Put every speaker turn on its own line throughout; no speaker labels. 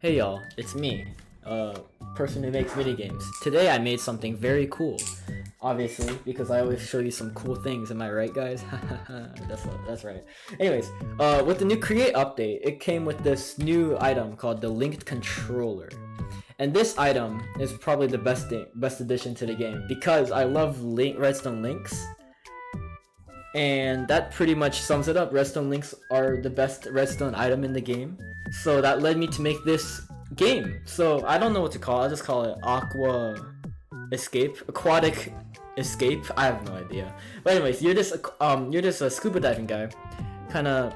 Hey y'all, it's me, person who makes minigames. Today I made something very cool, obviously, because I always show you some cool things, am I right guys? that's right. Anyways, with the new create update, it came with this new item called the linked controller. And this item is probably the best addition to the game, because I love redstone links. And that pretty much sums it up. Redstone links are the best redstone item in the game. So that led me to make this game. So I don't know what to call it. I'll just call it Aquatic Escape. I have no idea. But anyways, you're just a scuba diving guy, kind of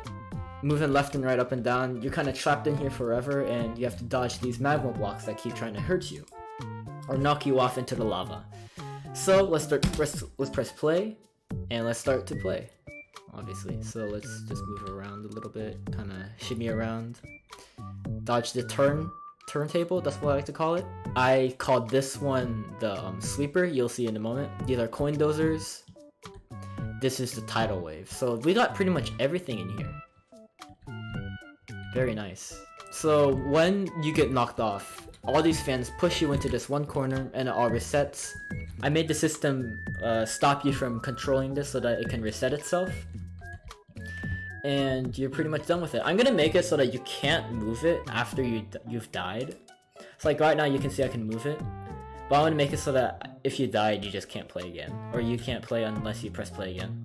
moving left and right, up and down. You're kind of trapped in here forever, and you have to dodge these magma blocks that keep trying to hurt you or knock you off into the lava. So let's press play. And let's start to play, obviously. So let's just move around a little bit, kind of shimmy around, dodge the turntable. That's what I like to call it. I called this one the sleeper. You'll see in a moment. These are coin dozers. This is the tidal wave. So we got pretty much everything in here. Very nice. So when you get knocked off, all these fans push you into this one corner and it all resets. I made the system stop you from controlling this so that it can reset itself. And you're pretty much done with it. I'm gonna make it so that you can't move it after you've died. So like right now you can see I can move it. But I want to make it so that if you died, you just can't play again. Or you can't play unless you press play again.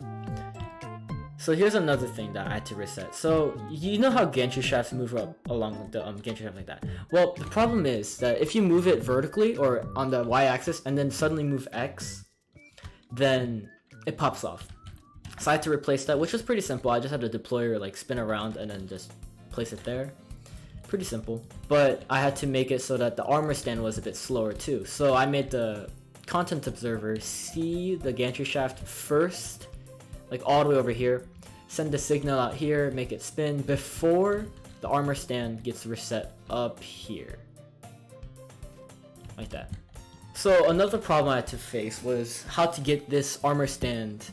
So here's another thing that I had to reset. So you know how gantry shafts move up along the gantry shaft like that? Well, the problem is that if you move it vertically or on the y-axis and then suddenly move X, then it pops off. So I had to replace that, which was pretty simple. I just had a deployer like spin around and then just place it there. Pretty simple. But I had to make it so that the armor stand was a bit slower too. So I made the content observer see the gantry shaft first, like all the way over here, send the signal out here, make it spin before the armor stand gets reset up here. Like that. So another problem I had to face was how to get this armor stand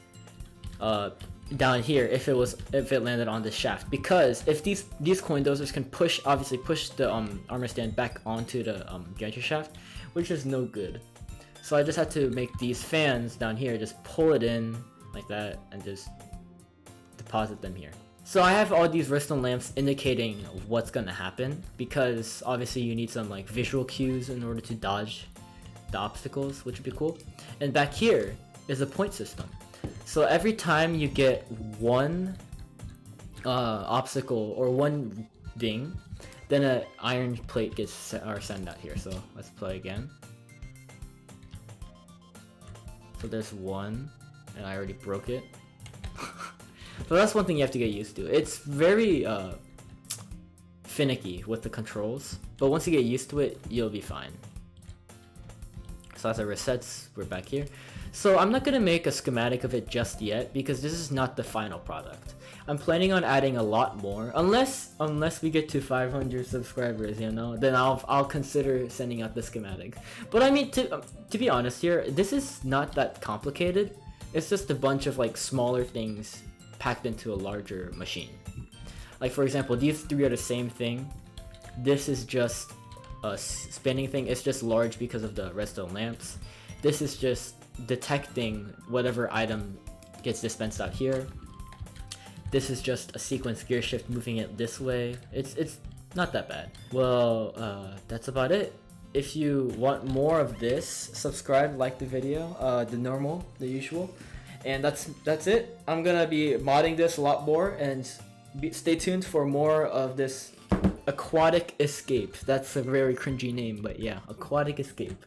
down here if it landed on this shaft, because if these coin dozers can obviously push the armor stand back onto the gantry shaft, which is no good. So I just had to make these fans down here, just pull it in like that and just deposit them here. So I have all these redstone lamps indicating what's gonna happen, because obviously you need some like visual cues in order to dodge the obstacles, which would be cool. And back here is a point system. So every time you get one obstacle or one ding, then an iron plate gets sent out here. So let's play again. So there's one, and I already broke it. So that's one thing you have to get used to. It's very finicky with the controls, but once you get used to it, you'll be fine. So as it resets, we're back here. So I'm not gonna make a schematic of it just yet, because this is not the final product. I'm planning on adding a lot more, unless we get to 500 subscribers, you know, then I'll consider sending out the schematic. But I mean, to be honest here, this is not that complicated. It's just a bunch of like smaller things packed into a larger machine. Like for example, these three are the same thing. This is just a spinning thing. It's just large because of the redstone lamps. This is just detecting whatever item gets dispensed out here. This is just a sequence gear shift moving it this way. It's not that bad. Well, that's about it. If you want more of this, subscribe, like the video, the usual. And that's it. I'm gonna be modding this a lot more, and stay tuned for more of this Aquatic Escape. That's a very cringy name, but yeah, Aquatic Escape.